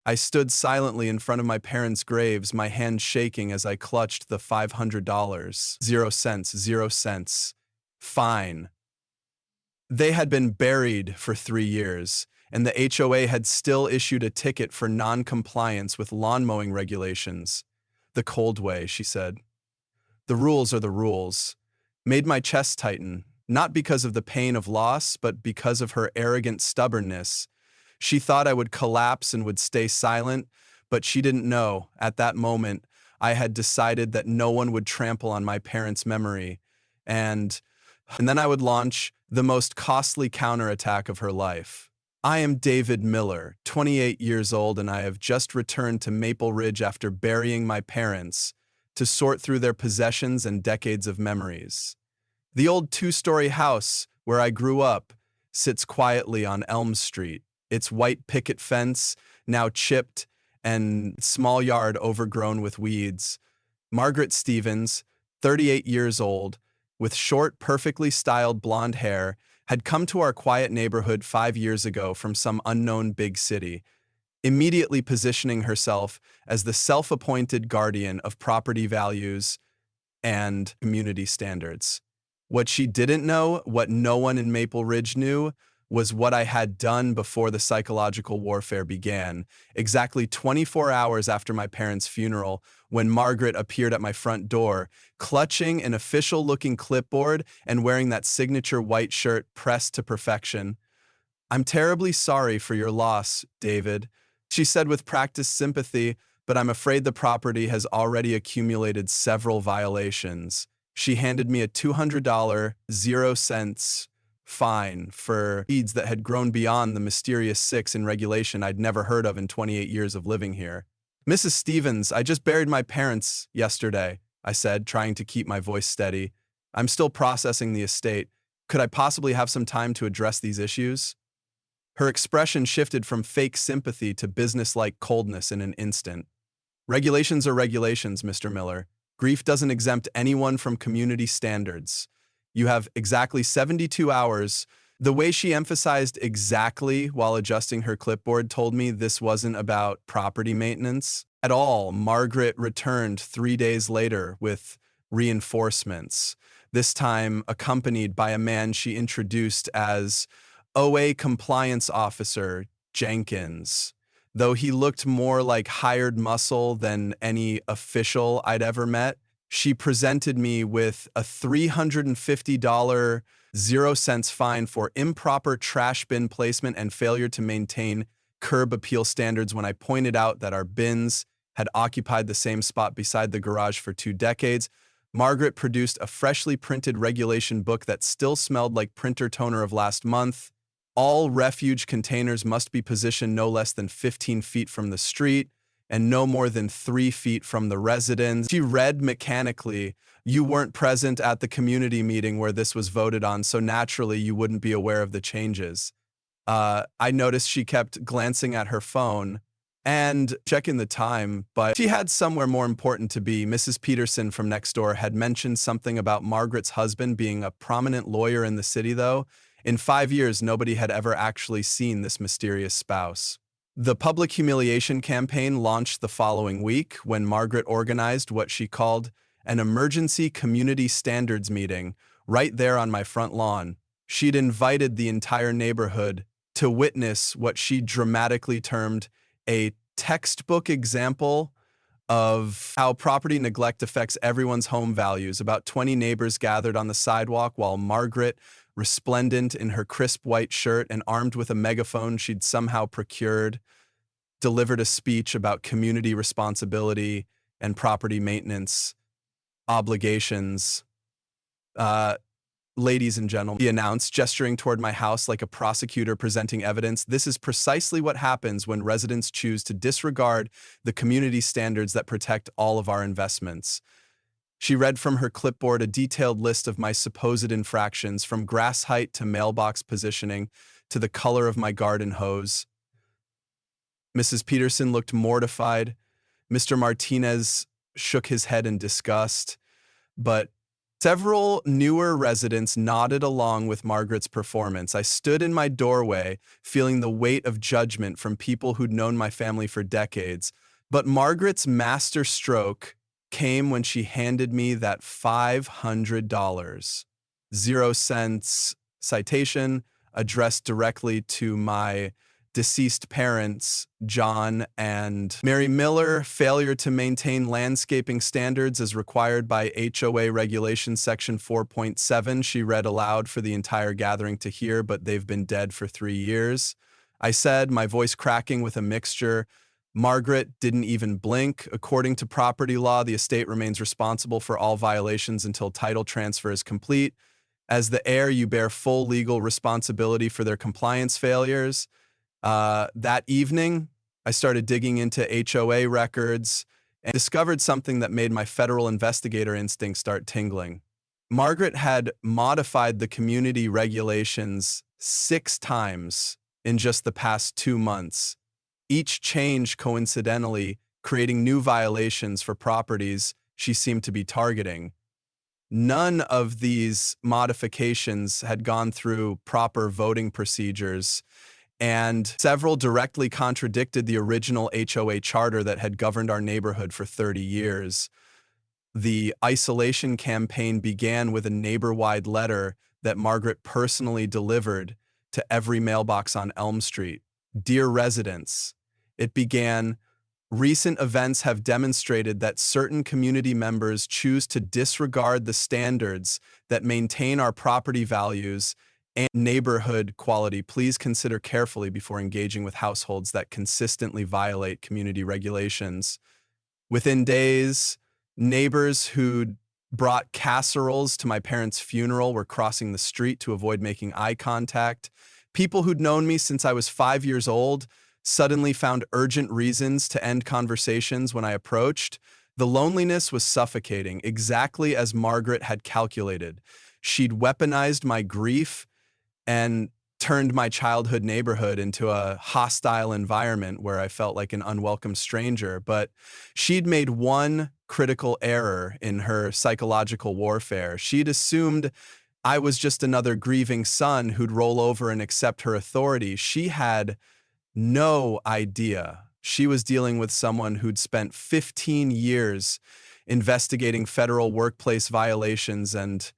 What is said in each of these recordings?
I stood silently in front of my parents' graves, my hand shaking as I clutched the $500. 0 cents, 0 cents. Fine. They had been buried for 3 years, and the HOA had still issued a ticket for non-compliance with lawn mowing regulations. The cold way, she said. The rules are the rules. Made my chest tighten, not because of the pain of loss, but because of her arrogant stubbornness. She thought I would collapse and would stay silent, but she didn't know, at that moment, I had decided that no one would trample on my parents' memory, and then I would launch the most costly counterattack of her life. I am David Miller, 28 years old, and I have just returned to Maple Ridge after burying my parents to sort through their possessions and decades of memories. The old two-story house where I grew up sits quietly on Elm Street, its white picket fence now chipped and small yard overgrown with weeds. Margaret Stevens, 38 years old, with short, perfectly styled blonde hair, had come to our quiet neighborhood 5 years ago from some unknown big city, immediately positioning herself as the self-appointed guardian of property values and community standards. What she didn't know, what no one in Maple Ridge knew, was what I had done before the psychological warfare began, exactly 24 hours after my parents' funeral, when Margaret appeared at my front door, clutching an official-looking clipboard and wearing that signature white shirt pressed to perfection. "I'm terribly sorry for your loss, David," she said with practiced sympathy, "but I'm afraid the property has already accumulated several violations." She handed me a $200, 0 cents fine for weeds that had grown beyond the mysterious 6 in regulation I'd never heard of in 28 years of living here. "Mrs. Stevens, I just buried my parents yesterday," I said, trying to keep my voice steady. "I'm still processing the estate. Could I possibly have some time to address these issues?" Her expression shifted from fake sympathy to business-like coldness in an instant. "Regulations are regulations, Mr. Miller. Grief doesn't exempt anyone from community standards. You have exactly 72 hours." The way she emphasized exactly while adjusting her clipboard told me this wasn't about property maintenance at all. Margaret returned 3 days later with reinforcements, this time accompanied by a man she introduced as OA Compliance Officer Jenkins, though he looked more like hired muscle than any official I'd ever met. She presented me with a $350 0 cents fine for improper trash bin placement and failure to maintain curb appeal standards when I pointed out that our bins had occupied the same spot beside the garage for 2 decades. Margaret produced a freshly printed regulation book that still smelled like printer toner of last month. All refuge containers must be positioned no less than 15 feet from the street and no more than 3 feet from the residence. She read mechanically. "You weren't present at the community meeting where this was voted on, so naturally you wouldn't be aware of the changes." I noticed she kept glancing at her phone and checking the time, but she had somewhere more important to be. Mrs. Peterson from next door had mentioned something about Margaret's husband being a prominent lawyer in the city, though. In 5 years, nobody had ever actually seen this mysterious spouse. The public humiliation campaign launched the following week when Margaret organized what she called an emergency community standards meeting right there on my front lawn. She'd invited the entire neighborhood to witness what she dramatically termed a textbook example of how property neglect affects everyone's home values. About 20 neighbors gathered on the sidewalk while Margaret, resplendent in her crisp white shirt and armed with a megaphone she'd somehow procured, delivered a speech about community responsibility and property maintenance obligations. "Ladies and gentlemen," he announced, gesturing toward my house like a prosecutor presenting evidence, "this is precisely what happens when residents choose to disregard the community standards that protect all of our investments." She read from her clipboard a detailed list of my supposed infractions, from grass height to mailbox positioning to the color of my garden hose. Mrs. Peterson looked mortified. Mr. Martinez shook his head in disgust, but Several newer residents nodded along with Margaret's performance. I stood in my doorway, feeling the weight of judgment from people who'd known my family for decades. But Margaret's master stroke came when she handed me that $500. 0 cents citation addressed directly to my deceased parents, John and Mary Miller. Failure to maintain landscaping standards as required by HOA Regulation Section 4.7. She read aloud for the entire gathering to hear, but they've been dead for 3 years. I said, my voice cracking with a mixture. Margaret didn't even blink. According to property law, the estate remains responsible for all violations until title transfer is complete. As the heir, you bear full legal responsibility for their compliance failures. That evening, I started digging into HOA records and discovered something that made my federal investigator instinct start tingling. Margaret had modified the community regulations 6 times in just the past 2 months, each change coincidentally creating new violations for properties she seemed to be targeting. None of these modifications had gone through proper voting procedures, and several directly contradicted the original HOA charter that had governed our neighborhood for 30 years. The isolation campaign began with a neighbor-wide letter that Margaret personally delivered to every mailbox on Elm Street. Dear residents, it began, recent events have demonstrated that certain community members choose to disregard the standards that maintain our property values and neighborhood quality. Please consider carefully before engaging with households that consistently violate community regulations. Within days, neighbors who'd brought casseroles to my parents' funeral were crossing the street to avoid making eye contact. People who'd known me since I was 5 years old suddenly found urgent reasons to end conversations when I approached. The loneliness was suffocating, exactly as Margaret had calculated. She'd weaponized my grief and turned my childhood neighborhood into a hostile environment where I felt like an unwelcome stranger. But she'd made one critical error in her psychological warfare. She'd assumed I was just another grieving son who'd roll over and accept her authority. She had no idea she was dealing with someone who'd spent 15 years investigating federal workplace violations and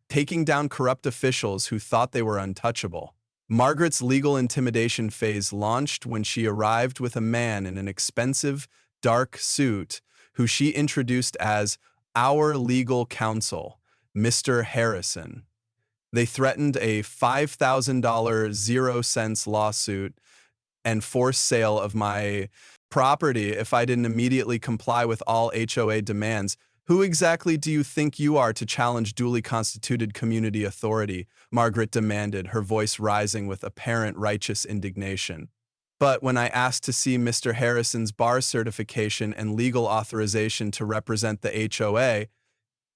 taking down corrupt officials who thought they were untouchable. Margaret's legal intimidation phase launched when she arrived with a man in an expensive, dark suit who she introduced as our legal counsel, Mr. Harrison. They threatened a $5,000 0 cents lawsuit and forced sale of my property if I didn't immediately comply with all HOA demands. Who exactly do you think you are to challenge duly constituted community authority? Margaret demanded, her voice rising with apparent righteous indignation. But when I asked to see Mr. Harrison's bar certification and legal authorization to represent the HOA,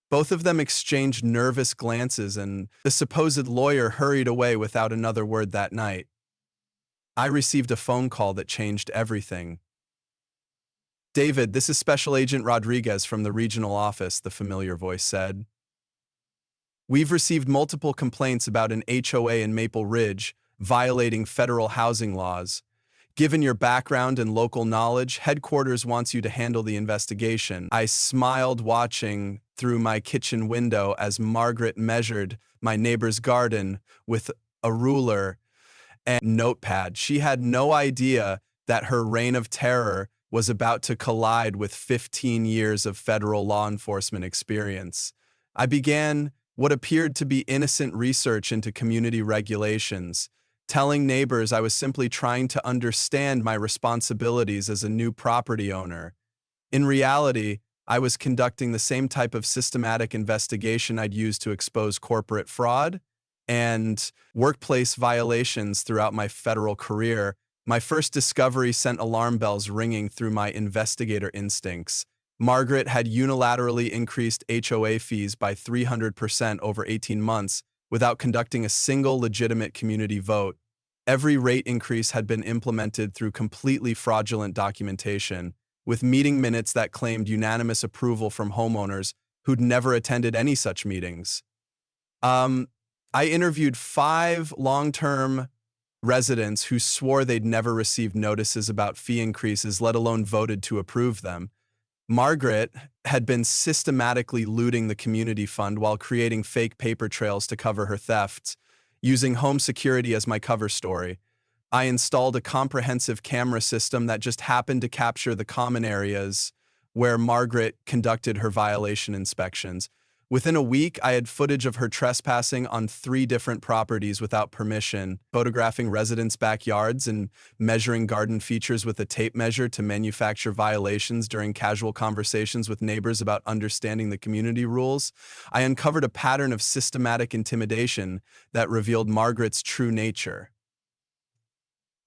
both of them exchanged nervous glances, and the supposed lawyer hurried away without another word that night. I received a phone call that changed everything. David, this is Special Agent Rodriguez from the regional office, the familiar voice said. We've received multiple complaints about an HOA in Maple Ridge violating federal housing laws. Given your background and local knowledge, headquarters wants you to handle the investigation. I smiled watching through my kitchen window as Margaret measured my neighbor's garden with a ruler and notepad. She had no idea that her reign of terror was about to collide with 15 years of federal law enforcement experience. I began what appeared to be innocent research into community regulations, telling neighbors I was simply trying to understand my responsibilities as a new property owner. In reality, I was conducting the same type of systematic investigation I'd used to expose corporate fraud and workplace violations throughout my federal career. My first discovery sent alarm bells ringing through my investigator instincts. Margaret had unilaterally increased HOA fees by 300% over 18 months without conducting a single legitimate community vote. Every rate increase had been implemented through completely fraudulent documentation, with meeting minutes that claimed unanimous approval from homeowners who'd never attended any such meetings. Um, I interviewed 5 long-term residents who swore they'd never received notices about fee increases, let alone voted to approve them. Margaret had been systematically looting the community fund while creating fake paper trails to cover her thefts, using home security as my cover story. I installed a comprehensive camera system that just happened to capture the common areas where Margaret conducted her violation inspections. Within a week, I had footage of her trespassing on 3 different properties without permission, photographing residents' backyards and measuring garden features with a tape measure to manufacture violations during casual conversations with neighbors about understanding the community rules. I uncovered a pattern of systematic intimidation that revealed Margaret's true nature.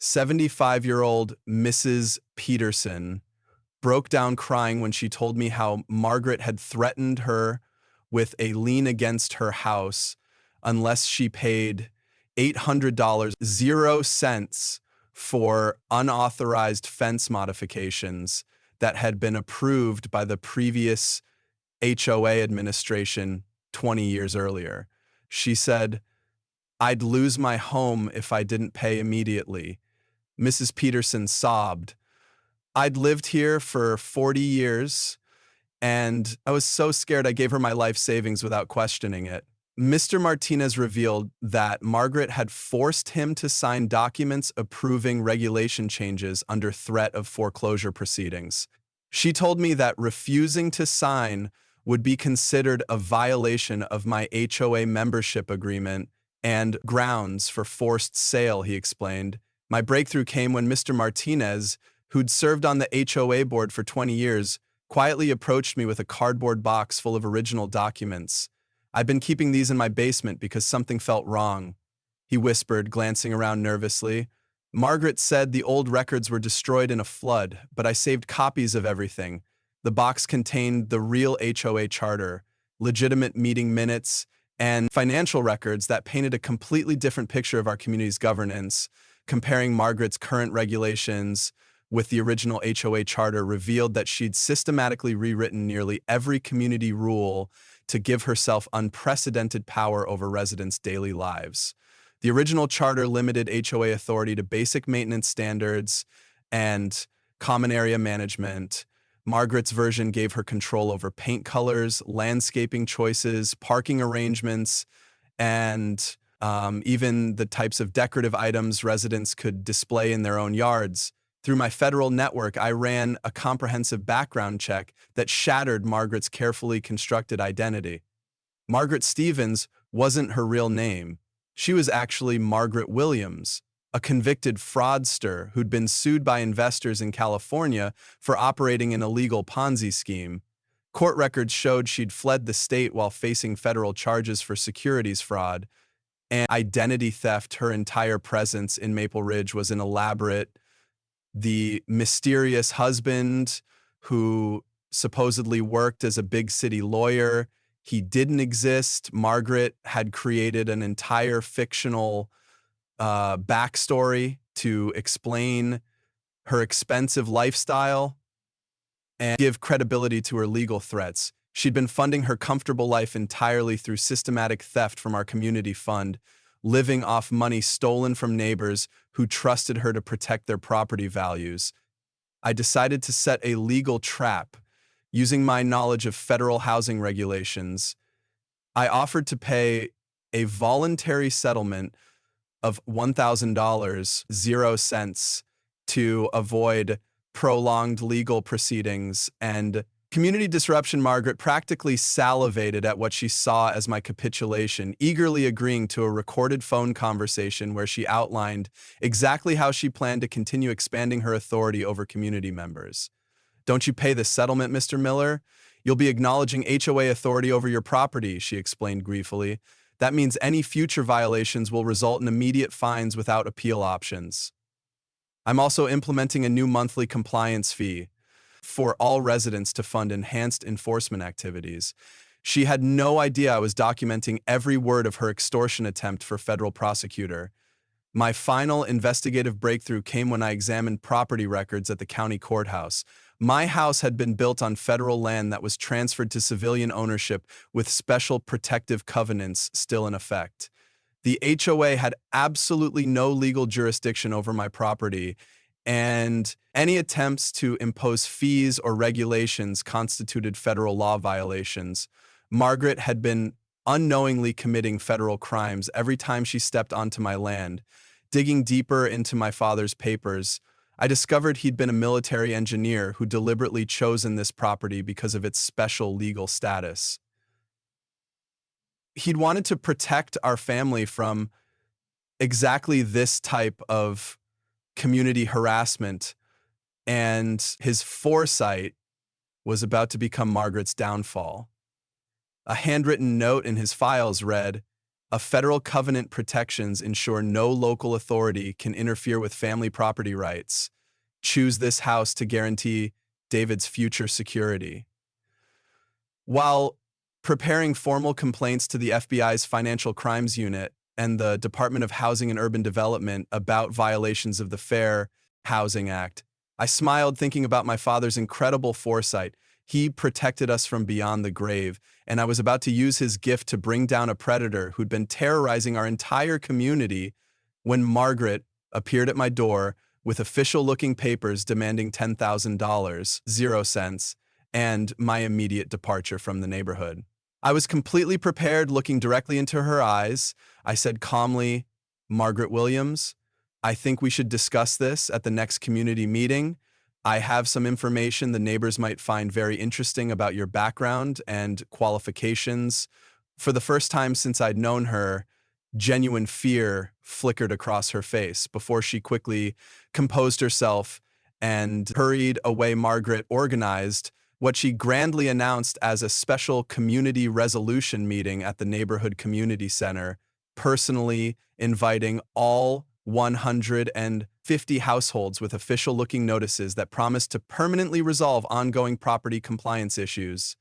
75-year-old Mrs. Peterson broke down crying when she told me how Margaret had threatened her with a lien against her house unless she paid $800, 0 cents, for unauthorized fence modifications that had been approved by the previous HOA administration 20 years earlier. She said, "I'd lose my home if I didn't pay immediately." Mrs. Peterson sobbed. "I'd lived here for 40 years, and I was so scared I gave her my life savings without questioning it." Mr. Martinez revealed that Margaret had forced him to sign documents approving regulation changes under threat of foreclosure proceedings. She told me that refusing to sign would be considered a violation of my HOA membership agreement and grounds for forced sale, he explained. My breakthrough came when Mr. Martinez, who'd served on the HOA board for 20 years, quietly approached me with a cardboard box full of original documents. "I've been keeping these in my basement because something felt wrong," he whispered, glancing around nervously. "Margaret said the old records were destroyed in a flood, but I saved copies of everything." The box contained the real HOA charter, legitimate meeting minutes, and financial records that painted a completely different picture of our community's governance. Comparing Margaret's current regulations with the original HOA charter revealed that she'd systematically rewritten nearly every community rule to give herself unprecedented power over residents' daily lives. The original charter limited HOA authority to basic maintenance standards and common area management. Margaret's version gave her control over paint colors, landscaping choices, parking arrangements, and even the types of decorative items residents could display in their own yards. Through my federal network, I ran a comprehensive background check that shattered Margaret's carefully constructed identity. Margaret Stevens wasn't her real name. She was actually Margaret Williams, a convicted fraudster who'd been sued by investors in California for operating an illegal Ponzi scheme. Court records showed she'd fled the state while facing federal charges for securities fraud and identity theft. Her entire presence in Maple Ridge was an elaborate. The mysterious husband who supposedly worked as a big city lawyer, he didn't exist. Margaret had created an entire fictional backstory to explain her expensive lifestyle and give credibility to her legal threats. She'd been funding her comfortable life entirely through systematic theft from our community fund, living off money stolen from neighbors who trusted her to protect their property values. I decided to set a legal trap. Using my knowledge of federal housing regulations, I offered to pay a voluntary settlement of $1,000, 0 cents, to avoid prolonged legal proceedings and community disruption. Margaret practically salivated at what she saw as my capitulation, eagerly agreeing to a recorded phone conversation where she outlined exactly how she planned to continue expanding her authority over community members. "Don't you pay the settlement, Mr. Miller? You'll be acknowledging HOA authority over your property," she explained gleefully. "That means any future violations will result in immediate fines without appeal options. I'm also implementing a new monthly compliance fee for all residents to fund enhanced enforcement activities." She had no idea I was documenting every word of her extortion attempt for federal prosecutor. My final investigative breakthrough came when I examined property records at the county courthouse. My house had been built on federal land that was transferred to civilian ownership with special protective covenants still in effect. The HOA had absolutely no legal jurisdiction over my property, and any attempts to impose fees or regulations constituted federal law violations. Margaret had been unknowingly committing federal crimes every time she stepped onto my land. Digging deeper into my father's papers, I discovered he'd been a military engineer who deliberately chosen this property because of its special legal status. He'd wanted to protect our family from exactly this type of community harassment, and his foresight was about to become Margaret's downfall. A handwritten note in his files read, "A federal covenant protections ensure no local authority can interfere with family property rights. Choose this house to guarantee David's future security." While preparing formal complaints to the FBI's Financial Crimes Unit and the Department of Housing and Urban Development about violations of the Fair Housing Act, I smiled thinking about my father's incredible foresight. He protected us from beyond the grave, and I was about to use his gift to bring down a predator who'd been terrorizing our entire community when Margaret appeared at my door with official-looking papers demanding $10,000, 0 cents, and my immediate departure from the neighborhood. I was completely prepared, looking directly into her eyes. I said calmly, "Margaret Williams, I think we should discuss this at the next community meeting. I have some information the neighbors might find very interesting about your background and qualifications." For the first time since I'd known her, genuine fear flickered across her face before she quickly composed herself and hurried away. Margaret organized what she grandly announced as a special community resolution meeting at the neighborhood community center, personally inviting all 150 households with official-looking notices that promised to permanently resolve ongoing property compliance issues.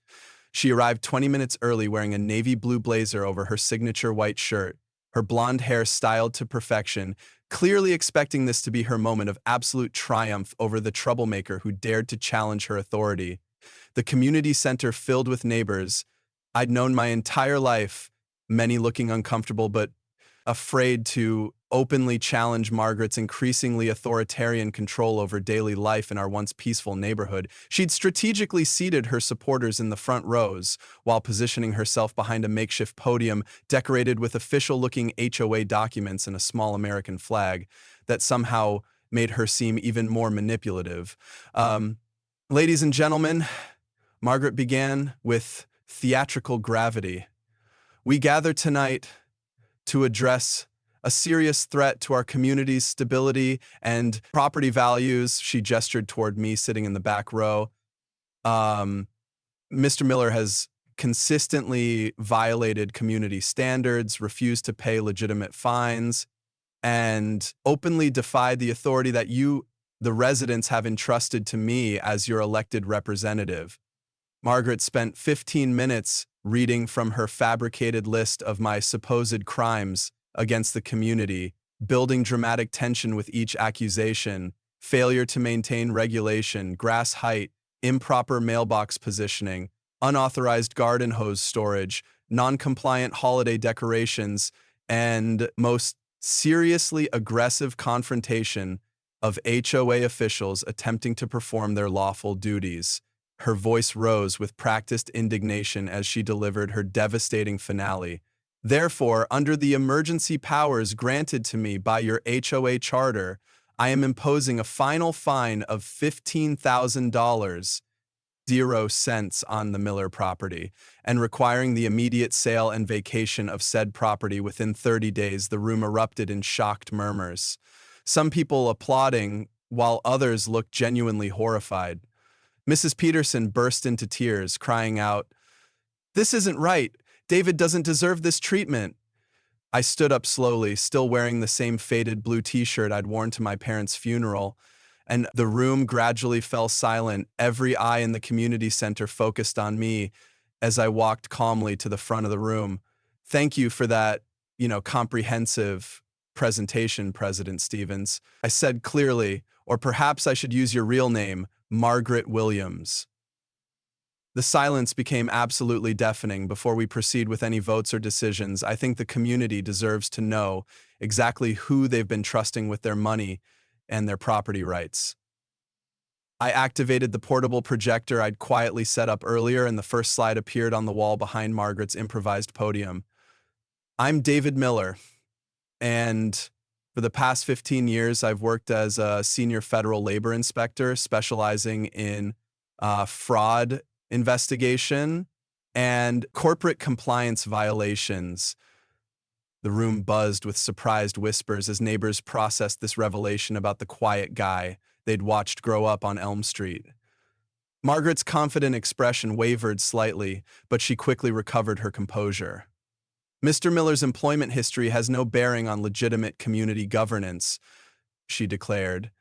She arrived 20 minutes early wearing a navy blue blazer over her signature white shirt, her blonde hair styled to perfection, clearly expecting this to be her moment of absolute triumph over the troublemaker who dared to challenge her authority. The community center filled with neighbors I'd known my entire life, many looking uncomfortable but afraid to openly challenge Margaret's increasingly authoritarian control over daily life in our once peaceful neighborhood. She'd strategically seated her supporters in the front rows while positioning herself behind a makeshift podium decorated with official-looking HOA documents and a small American flag that somehow made her seem even more manipulative. "Ladies and gentlemen," Margaret began with theatrical gravity, "we gather tonight to address a serious threat to our community's stability and property values." She gestured toward me sitting in the back row. "Mr. Miller has consistently violated community standards, refused to pay legitimate fines, and openly defied the authority that you, the residents, have entrusted to me as your elected representative." Margaret spent 15 minutes reading from her fabricated list of my supposed crimes against the community, building dramatic tension with each accusation: failure to maintain regulation, grass height, improper mailbox positioning, unauthorized garden hose storage, non-compliant holiday decorations, and most seriously aggressive confrontation of HOA officials attempting to perform their lawful duties. Her voice rose with practiced indignation as she delivered her devastating finale. "Therefore, under the emergency powers granted to me by your HOA charter, I am imposing a final fine of $15,000, 0 cents, on the Miller property, and requiring the immediate sale and vacation of said property within 30 days." The room erupted in shocked murmurs, some people applauding while others looked genuinely horrified. Mrs. Peterson burst into tears, crying out, "This isn't right. David doesn't deserve this treatment." I stood up slowly, still wearing the same faded blue t-shirt I'd worn to my parents' funeral, and the room gradually fell silent. Every eye in the community center focused on me as I walked calmly to the front of the room. "Thank you for that, comprehensive presentation, President Stevens. I said clearly, or perhaps I should use your real name, Margaret Williams. The silence became absolutely deafening. Before we proceed with any votes or decisions, I think the community deserves to know exactly who they've been trusting with their money and their property rights. I activated the portable projector I'd quietly set up earlier, and the first slide appeared on the wall behind Margaret's improvised podium. I'm David Miller, and for the past 15 years, I've worked as a senior federal labor inspector specializing in fraud investigation and corporate compliance violations. The room buzzed with surprised whispers as neighbors processed this revelation about the quiet guy they'd watched grow up on Elm Street. Margaret's confident expression wavered slightly, but she quickly recovered her composure. Mr. Miller's employment history has no bearing on legitimate community governance, she declared.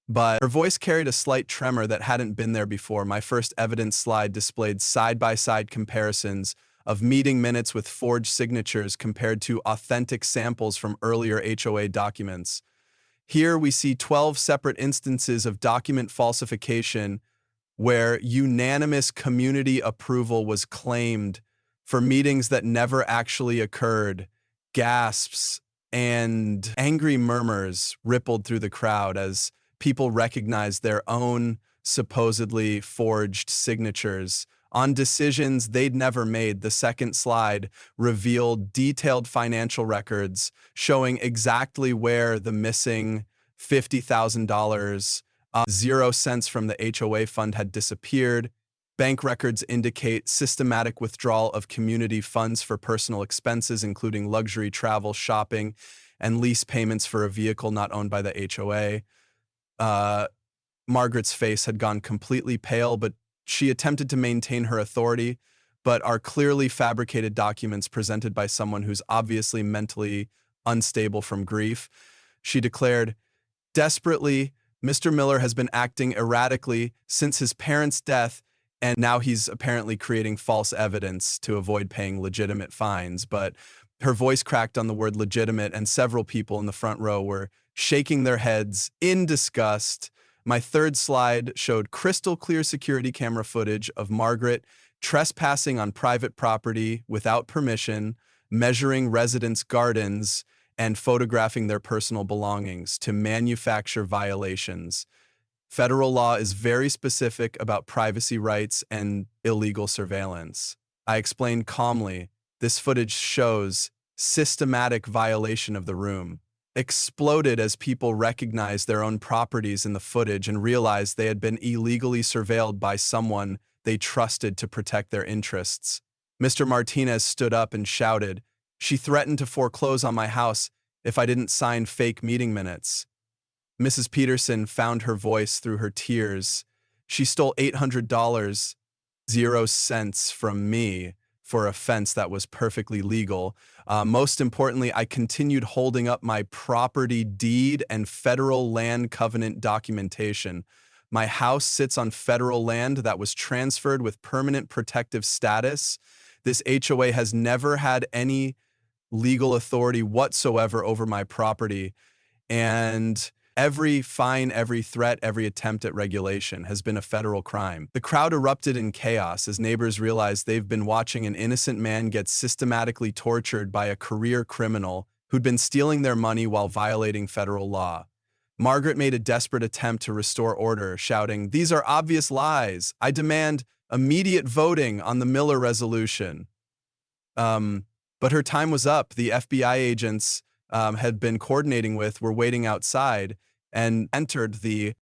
But her voice carried a slight tremor that hadn't been there before. My first evidence slide displayed side-by-side comparisons of meeting minutes with forged signatures compared to authentic samples from earlier HOA documents. Here we see 12 separate instances of document falsification where unanimous community approval was claimed for meetings that never actually occurred. Gasps and angry murmurs rippled through the crowd as people recognized their own supposedly forged signatures on decisions they'd never made. The second slide revealed detailed financial records showing exactly where the missing $50,000, 0 cents from the HOA fund had disappeared. Bank records indicate systematic withdrawal of community funds for personal expenses, including luxury travel, shopping, and lease payments for a vehicle not owned by the HOA. Margaret's face had gone completely pale, but she attempted to maintain her authority. But our clearly fabricated documents presented by someone who's obviously mentally unstable from grief. She declared, desperately, Mr. Miller has been acting erratically since his parents' death, and now he's apparently creating false evidence to avoid paying legitimate fines. But her voice cracked on the word legitimate, and several people in the front row were shaking their heads in disgust. My third slide showed crystal clear security camera footage of Margaret trespassing on private property without permission, measuring residents' gardens, and photographing their personal belongings to manufacture violations. Federal law is very specific about privacy rights and illegal surveillance. I explained calmly, this footage shows systematic violation of the room. Exploded as people recognized their own properties in the footage and realized they had been illegally surveilled by someone they trusted to protect their interests. Mr. Martinez stood up and shouted, "She threatened to foreclose on my house if I didn't sign fake meeting minutes." Mrs. Peterson found her voice through her tears. She stole $800, 0 cents from me for a fence that was perfectly legal. Most importantly, I continued holding up my property deed and federal land covenant documentation. My house sits on federal land that was transferred with permanent protective status. This HOA has never had any legal authority whatsoever over my property, and every fine, every threat, every attempt at regulation has been a federal crime. The crowd erupted in chaos as neighbors realized they've been watching an innocent man get systematically tortured by a career criminal who'd been stealing their money while violating federal law. Margaret made a desperate attempt to restore order, shouting, "These are obvious lies. I demand immediate voting on the Miller resolution." But her time was up. The FBI agents had been coordinating with were waiting outside and entered the